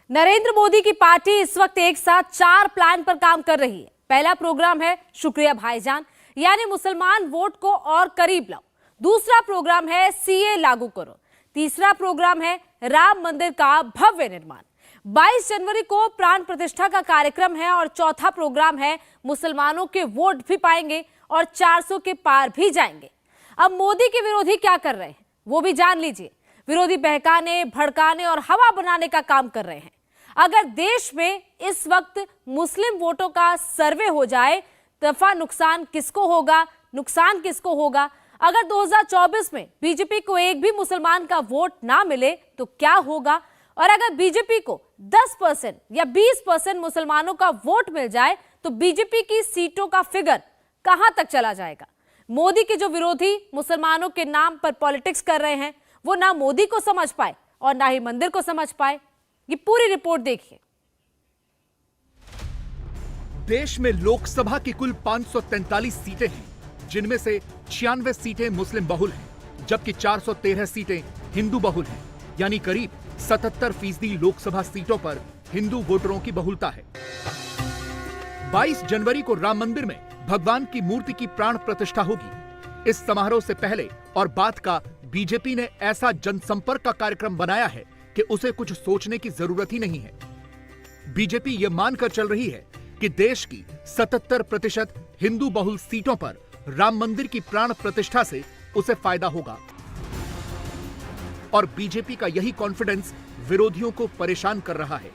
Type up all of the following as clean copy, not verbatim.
नरेंद्र मोदी की पार्टी इस वक्त एक साथ 4 प्लान पर काम कर रही है। पहला प्रोग्राम है शुक्रिया भाईजान, यानी मुसलमान वोट को और करीब लाओ। दूसरा प्रोग्राम है सीए लागू करो। तीसरा प्रोग्राम है राम मंदिर का भव्य निर्माण। 22 जनवरी को प्राण प्रतिष्ठा का कार्यक्रम है और चौथा प्रोग्राम है मुसलमानों के वोट भी पाएंगे और 400 के पार भी जाएंगे। अब मोदी के विरोधी क्या कर रहे हैं वो भी जान लीजिए। विरोधी बहकाने, भड़काने और हवा बनाने का काम कर रहे हैं। अगर देश में इस वक्त मुस्लिम वोटों का सर्वे हो जाए, दफा नुकसान किसको होगा, नुकसान किसको होगा? अगर 2024 में बीजेपी को एक भी मुसलमान का वोट ना मिले तो क्या होगा? और अगर बीजेपी को 10% या 20% मुसलमानों का वोट मिल जाए तो बीजेपी की सीटों का फिगर कहां तक चला जाएगा? मोदी के जो विरोधी मुसलमानों के नाम पर पॉलिटिक्स कर रहे हैं, वो ना मोदी को समझ पाए और ना ही मंदिर को समझ पाए। ये पूरी रिपोर्ट देखिए। देश में लोकसभा की कुल 543 सीटें हैं, जिनमें से 96 सीटें मुस्लिम बहुल हैं, जबकि 413 सीटें हिंदू बहुल हैं, यानी करीब 77% लोकसभा सीटों पर हिंदू वोटरों की बहुलता है। 22 जनवरी को राम मंदिर में भगवान की मूर्ति की प्राण प्रतिष्ठा होगी। इस समारोह से पहले और बाद का बीजेपी ने ऐसा जनसंपर्क का कार्यक्रम बनाया है कि उसे कुछ सोचने की जरूरत ही नहीं है। बीजेपी यह मानकर चल रही है कि देश की 77% हिंदू बहुल सीटों पर राम मंदिर की प्राण प्रतिष्ठा से उसे फायदा होगा। और बीजेपी का यही कॉन्फिडेंस विरोधियों को परेशान कर रहा है।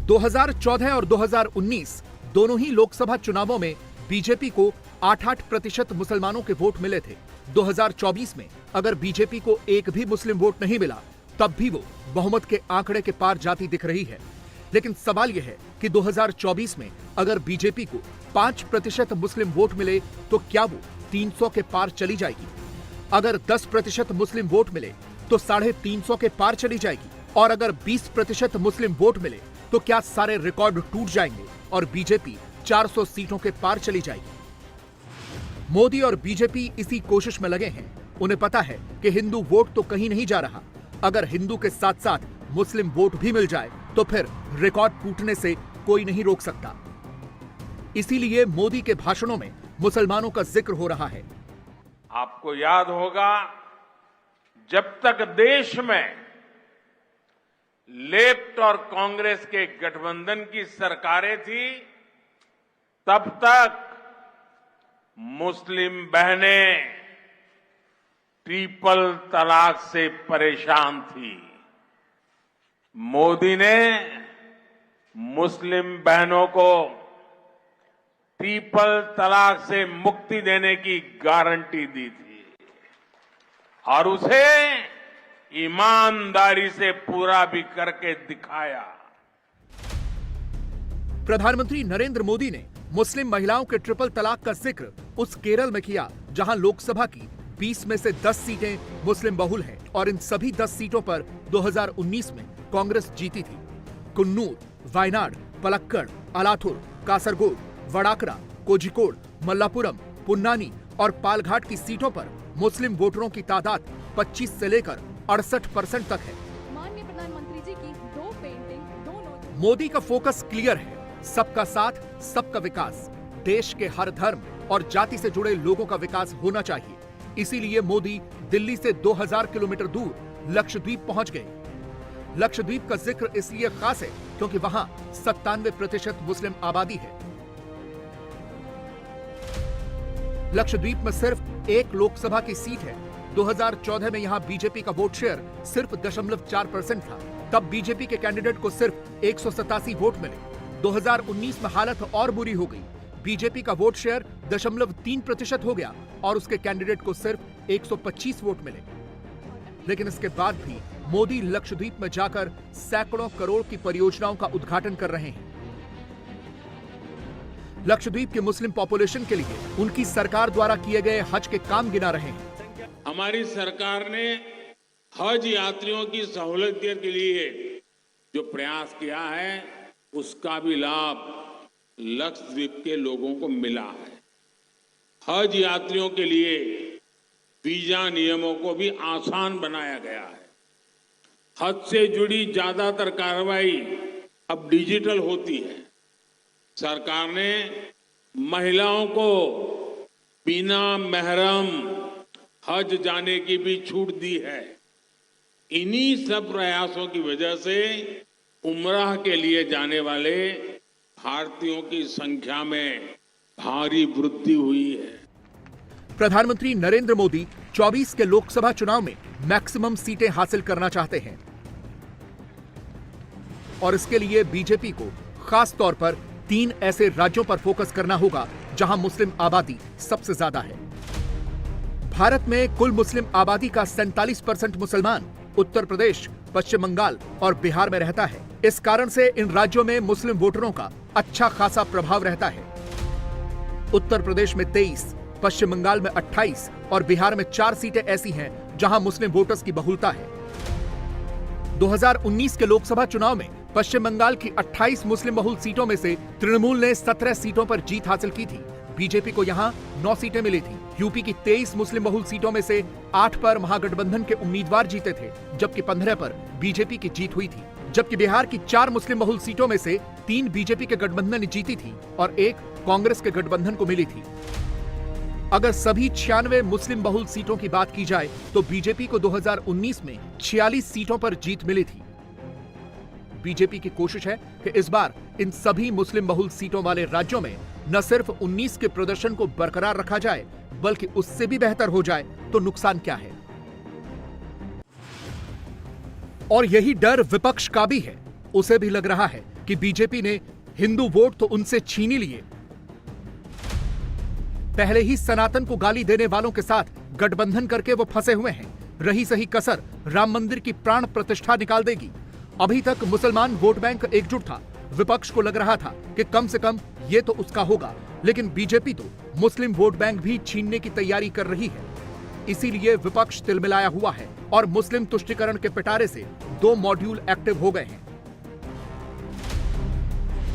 2014 और 2019 दोनों ही लोकसभा चुनावों में बीजेपी को 8-8% मुसलमानों के वोट मिले थे। 2024 में अगर बीजेपी को एक भी मुस्लिम वोट नहीं मिला, तब भी वो बहुमत के आंकड़े के पार जाती दिख रही है। लेकिन सवाल यह है कि 2024 में अगर बीजेपी को 5% मुस्लिम वोट मिले तो क्या वो 300 के पार चली जाएगी? अगर 10% मुस्लिम वोट मिले तो 350 के पार चली जाएगी? और अगर 20% मुस्लिम वोट मिले तो क्या सारे रिकॉर्ड टूट जाएंगे और बीजेपी 400 सीटों के पार चली जाएगी? मोदी और बीजेपी इसी कोशिश में लगे हैं। उन्हें पता है कि हिंदू वोट तो कहीं नहीं जा रहा। अगर हिंदू के साथ साथ मुस्लिम वोट भी मिल जाए तो फिर रिकॉर्ड टूटने से कोई नहीं रोक सकता। इसीलिए मोदी के भाषणों में मुसलमानों का जिक्र हो रहा है। आपको याद होगा, जब तक देश में लेफ्ट और कांग्रेस के गठबंधन की सरकारें थी, तब तक मुस्लिम बहनें ट्रिपल तलाक से परेशान थी। मोदी ने मुस्लिम बहनों को ट्रिपल तलाक से मुक्ति देने की गारंटी दी थी और उसे ईमानदारी से पूरा भी करके दिखाया। प्रधानमंत्री नरेंद्र मोदी ने मुस्लिम महिलाओं के ट्रिपल तलाक का जिक्र उस केरल में किया जहां लोकसभा की 20 में से 10 सीटें मुस्लिम बहुल हैं और इन सभी 10 सीटों पर 2019 में कांग्रेस जीती थी। कुन्नूर, वायनाड, पलक्कड़, अलाथुर, कासरगोड, वडाकरा, कोझिकोड, मल्लापुरम, पुन्नानी और पालघाट की सीटों पर मुस्लिम वोटरों की तादाद 25 से लेकर 68% तक है। माननीय प्रधानमंत्री जी की 2 पेंटिंग दोनों। मोदी का फोकस क्लियर है, सबका साथ, सबका विकास। देश के हर धर्म और जाति से जुड़े लोगों का विकास होना चाहिए। इसीलिए मोदी दिल्ली से 2000 किलोमीटर दूर लक्षद्वीप पहुंच गए। लक्षद्वीप का जिक्र इसलिए खास है क्योंकि वहां 97% मुस्लिम आबादी है। लक्षद्वीप में सिर्फ एक लोकसभा की सीट है। 2014 में यहां बीजेपी का वोट शेयर सिर्फ 0.4% था। तब बीजेपी के कैंडिडेट को सिर्फ 187 वोट मिले। 2019 में हालत और बुरी हो गई। बीजेपी का वोट शेयर 0.3% हो गया और उसके कैंडिडेट को सिर्फ 125 वोट मिले। लेकिन इसके बाद भी मोदी लक्षद्वीप में जाकर सैकड़ों करोड़ की परियोजनाओं का उद्घाटन कर रहे हैं। लक्षद्वीप के मुस्लिम पॉपुलेशन के लिए उनकी सरकार द्वारा किए गए हज के काम गिना रहे हैं। हमारी सरकार ने हज यात्रियों की सहूलियत के लिए जो प्रयास किया है, उसका भी लाभ लक्षद्वीप के लोगों को मिला है। हज यात्रियों के लिए वीजा नियमों को भी आसान बनाया गया है। हज से जुड़ी ज्यादातर कार्रवाई अब डिजिटल होती है। सरकार ने महिलाओं को बिना महरम हज जाने की भी छूट दी है। इन्हीं सब प्रयासों की वजह से उम्राह के लिए जाने वाले भारतीयों की संख्या में भारी वृद्धि हुई है। प्रधानमंत्री नरेंद्र मोदी 24 के लोकसभा चुनाव में मैक्सिमम सीटें हासिल करना चाहते हैं और इसके लिए बीजेपी को खास तौर पर 3 ऐसे राज्यों पर फोकस करना होगा जहां मुस्लिम आबादी सबसे ज्यादा है। भारत में कुल मुस्लिम आबादी का 47% मुसलमान उत्तर प्रदेश, पश्चिम बंगाल और बिहार में रहता है। इस कारण से इन राज्यों में मुस्लिम वोटरों का अच्छा खासा प्रभाव रहता है। उत्तर प्रदेश में 23, पश्चिम बंगाल में 28 और बिहार में 4 सीटें ऐसी हैं जहां मुस्लिम वोटर्स की बहुलता है। 2019 के लोकसभा चुनाव में पश्चिम बंगाल की 28 मुस्लिम बहुल सीटों में से तृणमूल ने 17 सीटों पर जीत हासिल की थी। बीजेपी को यहां 9 सीटें मिली थी। यूपी की 23 मुस्लिम बहुल सीटों में से 8 पर महागठबंधन के उम्मीदवार जीते थे, जबकि 15 पर बीजेपी की जीत हुई थी। जबकि बिहार की 4 मुस्लिम बहुल सीटों में से 3 बीजेपी के गठबंधन ने जीती थी और 1 कांग्रेस के गठबंधन को मिली थी। अगर सभी 96 मुस्लिम बहुल सीटों की बात की जाए तो बीजेपी को 2019 में 46 सीटों पर जीत मिली थी। बीजेपी की कोशिश है कि इस बार इन सभी मुस्लिम बहुल सीटों वाले राज्यों में न सिर्फ 19 के प्रदर्शन को बरकरार रखा जाए बल्कि उससे भी बेहतर हो जाए तो नुकसान क्या है। और यही डर विपक्ष का भी है। उसे भी लग रहा है कि बीजेपी ने हिंदू वोट तो उनसे छीन ही लिए, पहले ही सनातन को गाली देने वालों के साथ गठबंधन करके वो फंसे हुए हैं। रही सही कसर राम मंदिर की प्राण प्रतिष्ठा निकाल देगी। अभी तक मुसलमान वोट बैंक एकजुट था। विपक्ष को लग रहा था कि कम से कम ये तो उसका होगा, लेकिन बीजेपी तो मुस्लिम वोट बैंक भी छीनने की तैयारी कर रही है। इसीलिए विपक्ष तिलमिलाया हुआ है और मुस्लिम तुष्टीकरण के पिटारे से 2 मॉड्यूल एक्टिव हो गए हैं।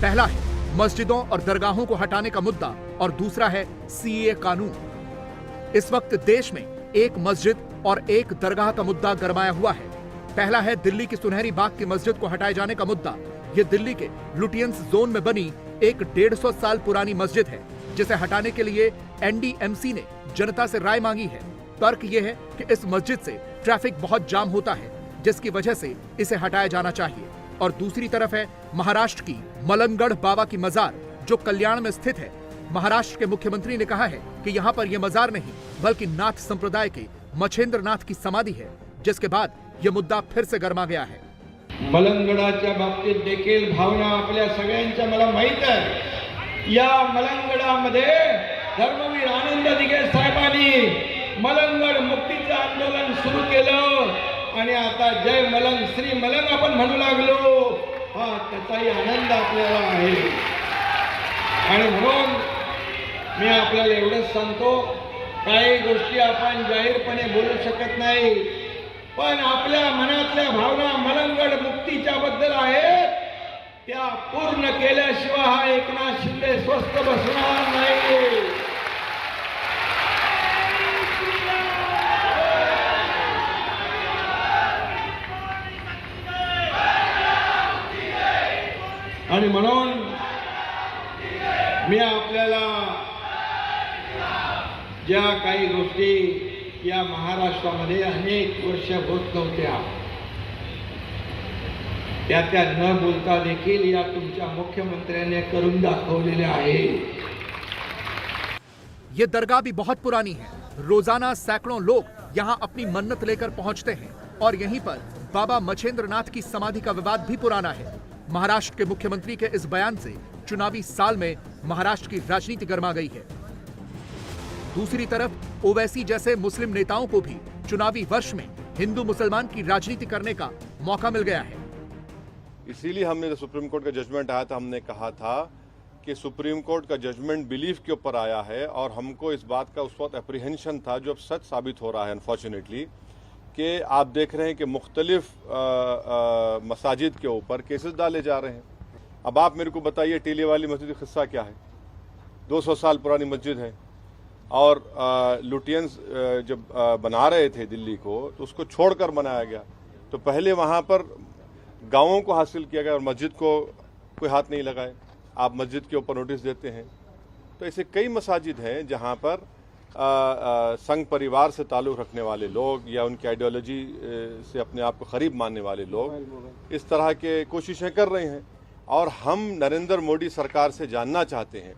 पहला है मस्जिदों और दरगाहों को हटाने का मुद्दा और दूसरा है सीए कानून। इस वक्त देश में एक मस्जिद और एक दरगाह का मुद्दा गरमाया हुआ है। पहला है दिल्ली की सुनहरी बाग की मस्जिद को हटाए जाने का मुद्दा। ये दिल्ली के लुटियंस जोन में बनी एक 150 साल पुरानी मस्जिद है, जिसे हटाने के लिए एनडीएमसी ने जनता से राय मांगी है। तर्क यह है कि इस मस्जिद से ट्रैफिक बहुत जाम होता है, जिसकी वजह से इसे हटाया जाना चाहिए। और दूसरी तरफ है महाराष्ट्र की मलंगगढ़ बाबा की मजार, जो कल्याण में स्थित है। महाराष्ट्र के मुख्यमंत्री ने कहा है कि यहाँ पर यह मजार नहीं बल्कि नाथ संप्रदाय के मच्छेंद्र नाथ की समाधि है, जिसके बाद यह मुद्दा फिर से गरमा गया है। मलंगगडाच्या बाबतीत देखील भावना आपल्या सगळ्यांच्या मला माहित आहे। या मलंगगडामध्ये धर्मवीर आनंद दिघे साहेबांनी मलंगगड मुक्तीचं आंदोलन सुरू केलं आणि आता जय मलंग श्री मलंग आपण म्हणू लागलो। हा त्याचाही आनंद आपल्याला आहे आणि म्हणून मी आपल्याला एवढंच सांगतो, काही गोष्टी आपण जाहीरपणे बोलू शकत नाही, पण आपल्या मनातल्या भावना मलंगगड मुक्तीच्या बद्दल आहेत, त्या पूर्ण केल्याशिवाय हा एकनाथ शिंदे स्वस्थ बसणार नाही। आणि म्हणून मी आपल्याला ज्या काही गोष्टी या महाराष्ट्रामध्ये अनेक वर्ष होत नव्हत्या, त्या न बोलता देखील या तुमच्या मुख्यमंत्र्यांनी करून दाखवलेल्या आहेत। ये दरगाह भी बहुत पुरानी है। रोजाना सैकड़ों लोग यहाँ अपनी मन्नत लेकर पहुँचते हैं और यहीं पर बाबा मच्छेंद्र नाथ की समाधि का विवाद भी पुराना है। महाराष्ट्र के मुख्यमंत्री के इस बयान से चुनावी साल में महाराष्ट्र की राजनीति गर्मा गई है। दूसरी तरफ ओवैसी जैसे मुस्लिम नेताओं को भी चुनावी वर्ष में हिंदू मुसलमान की राजनीति करने का मौका मिल गया है। इसीलिए हमने जब सुप्रीम कोर्ट का जजमेंट आया था, हमने कहा था कि सुप्रीम कोर्ट का जजमेंट बिलीफ के ऊपर आया है और हमको इस बात का उस वक्त एप्रीहेंशन था, जो अब सच साबित हो रहा है अनफॉर्चुनेटली, कि आप देख रहे हैं कि मुख्तलिफ मसाजिद के ऊपर केसेस डाले जा रहे हैं। अब आप मेरे को बताइए, टीले वाली मस्जिद का किस्सा क्या है? 200 साल पुरानी मस्जिद है और लुटियंस जब बना रहे थे दिल्ली को, तो उसको छोड़कर बनाया गया। तो पहले वहाँ पर गांवों को हासिल किया गया और मस्जिद को कोई हाथ नहीं लगाए। आप मस्जिद के ऊपर नोटिस देते हैं। तो ऐसे कई मसाजिद हैं जहाँ पर संघ परिवार से ताल्लुक़ रखने वाले लोग या उनकी आइडियोलॉजी से अपने आप को करीब मानने वाले लोग इस तरह के कोशिशें कर रहे हैं। और हम नरेंद्र मोदी सरकार से जानना चाहते हैं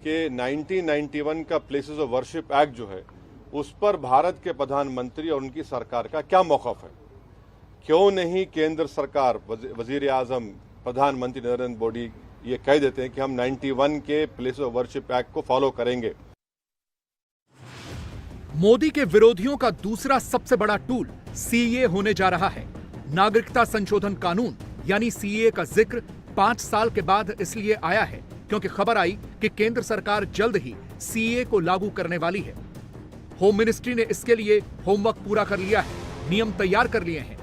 कि 1991 का प्लेसेस ऑफ वर्शिप एक्ट जो है उस पर भारत के प्रधानमंत्री और उनकी सरकार का क्या मौक़िफ़ है। क्यों नहीं केंद्र सरकार, वज़ीर आज़म, प्रधानमंत्री नरेंद्र मोदी ये कह देते हैं कि हम 91 के प्लेसेस ऑफ वर्शिप एक्ट को फॉलो करेंगे। मोदी के विरोधियों का दूसरा सबसे बड़ा टूल सीए होने जा रहा है। नागरिकता संशोधन कानून यानी सीए का जिक्र 5 साल के बाद इसलिए आया है क्योंकि खबर आई कि केंद्र सरकार जल्द ही सीए को लागू करने वाली है। होम मिनिस्ट्री ने इसके लिए होमवर्क पूरा कर लिया है, नियम तैयार कर लिए हैं।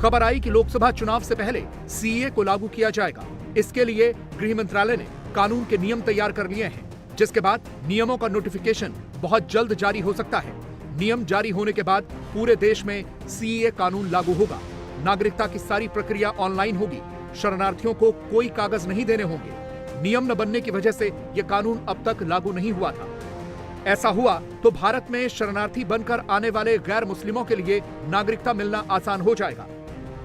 खबर आई कि लोकसभा चुनाव से पहले सीए को लागू किया जाएगा। इसके लिए गृह मंत्रालय ने कानून के नियम तैयार कर लिए हैं, जिसके बाद नियमों का नोटिफिकेशन बहुत जल्द जारी हो सकता है। नियम जारी होने के बाद पूरे देश में सीए कानून लागू होगा। नागरिकता की सारी प्रक्रिया ऑनलाइन होगी। शरणार्थियों को कोई कागज नहीं देने होंगे। नियम न बनने की वजह से यह कानून अब तक लागू नहीं हुआ था। ऐसा हुआ तो भारत में शरणार्थी बनकर आने वाले गैर मुस्लिमों के लिए नागरिकता मिलना आसान हो जाएगा।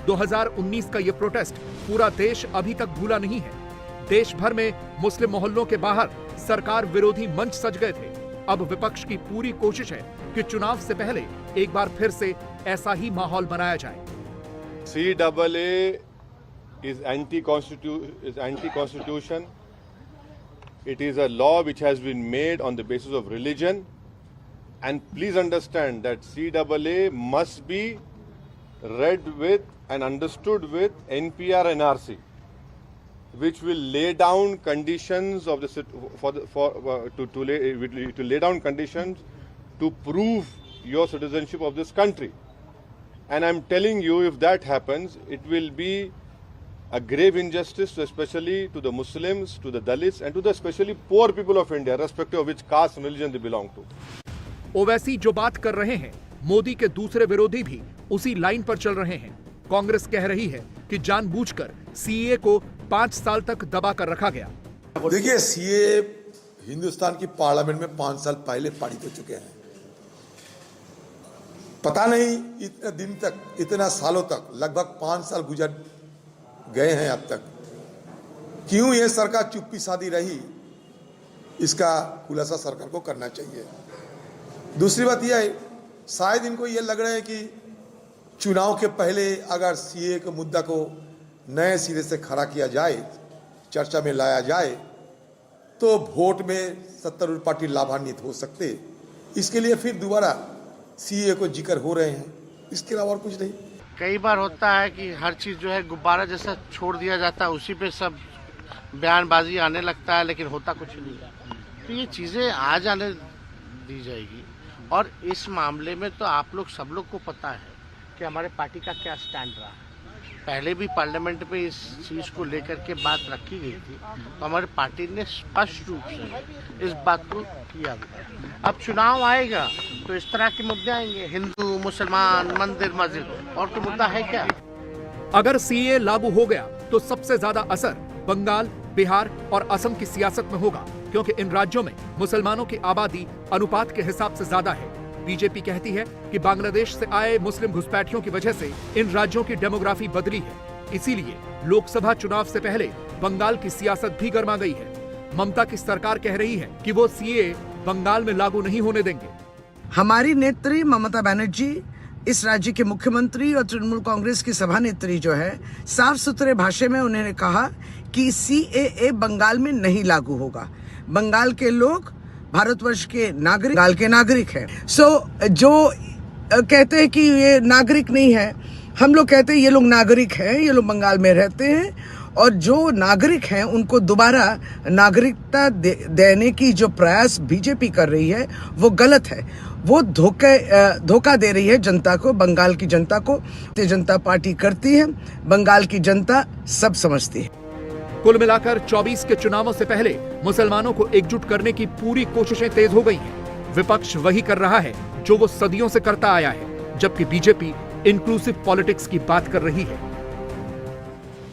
2019 का यह प्रोटेस्ट पूरा देश अभी तक भूला नहीं है। देश भर में मुस्लिम मोहल्लों के बाहर सरकार विरोधी मंच सज गए थे। अब विपक्ष की पूरी कोशिश है कि चुनाव से पहले एक बार फिर से ऐसा ही माहौल बनाया जाए। CAA is anti-constitution. It is a law which has been made on the basis of religion. And please understand that CAA must be read with and understood with NPR NRC, which will lay down conditions of the to lay down conditions to prove your citizenship of this country. And I'm telling you, if that happens, it will be a grave injustice, especially to the Muslims, to the Dalits, and to the especially poor people of India, irrespective of which caste and religion they belong to. Owaisi जो बात कर रहे हैं, मोदी के दूसरे विरोधी भी उसी लाइन पर चल रहे हैं। कांग्रेस कह रही है कि जानबूझकर सीए को 5 साल तक दबा कर रखा गया। देखिए, सीए हिंदुस्तान की पार्लियामेंट में 5 साल पहले पारित हो चुके हैं। पता नहीं इतने दिन तक, इतना सालों तक, लगभग 5 साल गुजर गए हैं अब तक, क्यों ये सरकार चुप्पी साधी रही, इसका खुलासा सरकार को करना चाहिए। दूसरी बात यह है, शायद इनको ये लग रहा है कि चुनाव के पहले अगर सीए के मुद्दा को नए सिरे से खड़ा किया जाए, चर्चा में लाया जाए, तो वोट में सत्तारूढ़ पार्टी लाभान्वित हो सकते। इसके लिए फिर दोबारा सीए को जिक्र हो रहे हैं, इसके अलावा और कुछ नहीं। कई बार होता है कि हर चीज़ जो है गुब्बारा जैसा छोड़ दिया जाता है, उसी पे सब बयानबाजी आने लगता है, लेकिन होता कुछ नहीं। तो ये चीज़ें आ जाने दी जाएगी। और इस मामले में तो आप लोग सब लोग को पता है कि हमारे पार्टी का क्या स्टैंड रहा है। पहले भी पार्लियामेंट में इस चीज़ को लेकर के बात रखी गई थी, तो हमारी पार्टी ने स्पष्ट रूप से इस बात को किया। अब चुनाव आएगा तो इस तरह के मुद्दे आएंगे, हिंदू, मुसलमान, मंदिर, मस्जिद, और कोई मुद्दा है क्या? अगर सीए लागू हो गया तो सबसे ज्यादा असर बंगाल, बिहार और असम की सियासत में होगा, क्योंकि इन राज्यों में मुसलमानों की आबादी अनुपात के हिसाब से ज्यादा है। बीजेपी कहती है कि बांग्लादेश से आए मुस्लिम घुसपैठियों की वजह से इन राज्यों की डेमोग्राफी बदली है। इसीलिए लोकसभा चुनाव से पहले बंगाल की सियासत भी गर्मा गई है। ममता की सरकार कह रही है कि वो सीए बंगाल में लागू नहीं होने देंगे। हमारी नेत्री ममता बनर्जी, इस राज्य के मुख्यमंत्री और तृणमूल कांग्रेस की सभानेत्री जो है, साफ सुथरे भाषा में उन्होंने कहा कि सीएए बंगाल में नहीं लागू होगा। बंगाल के लोग भारतवर्ष के नागरिक, बंगाल के नागरिक हैं। जो कहते हैं कि ये नागरिक नहीं है, हम लोग कहते हैं ये लोग नागरिक हैं, ये लोग बंगाल में रहते हैं, और जो नागरिक हैं उनको दोबारा नागरिकता देने की जो प्रयास बीजेपी कर रही है वो गलत है। वो धोखा दे रही है जनता को, बंगाल की जनता को। जनता पार्टी करती है, बंगाल की जनता सब समझती है। कुल मिलाकर 24 के चुनावों से पहले मुसलमानों को एकजुट करने की पूरी कोशिशें तेज हो गई हैं। विपक्ष वही कर रहा है जो वो सदियों से करता आया है, जबकि बीजेपी इंक्लूसिव पॉलिटिक्स की बात कर रही है।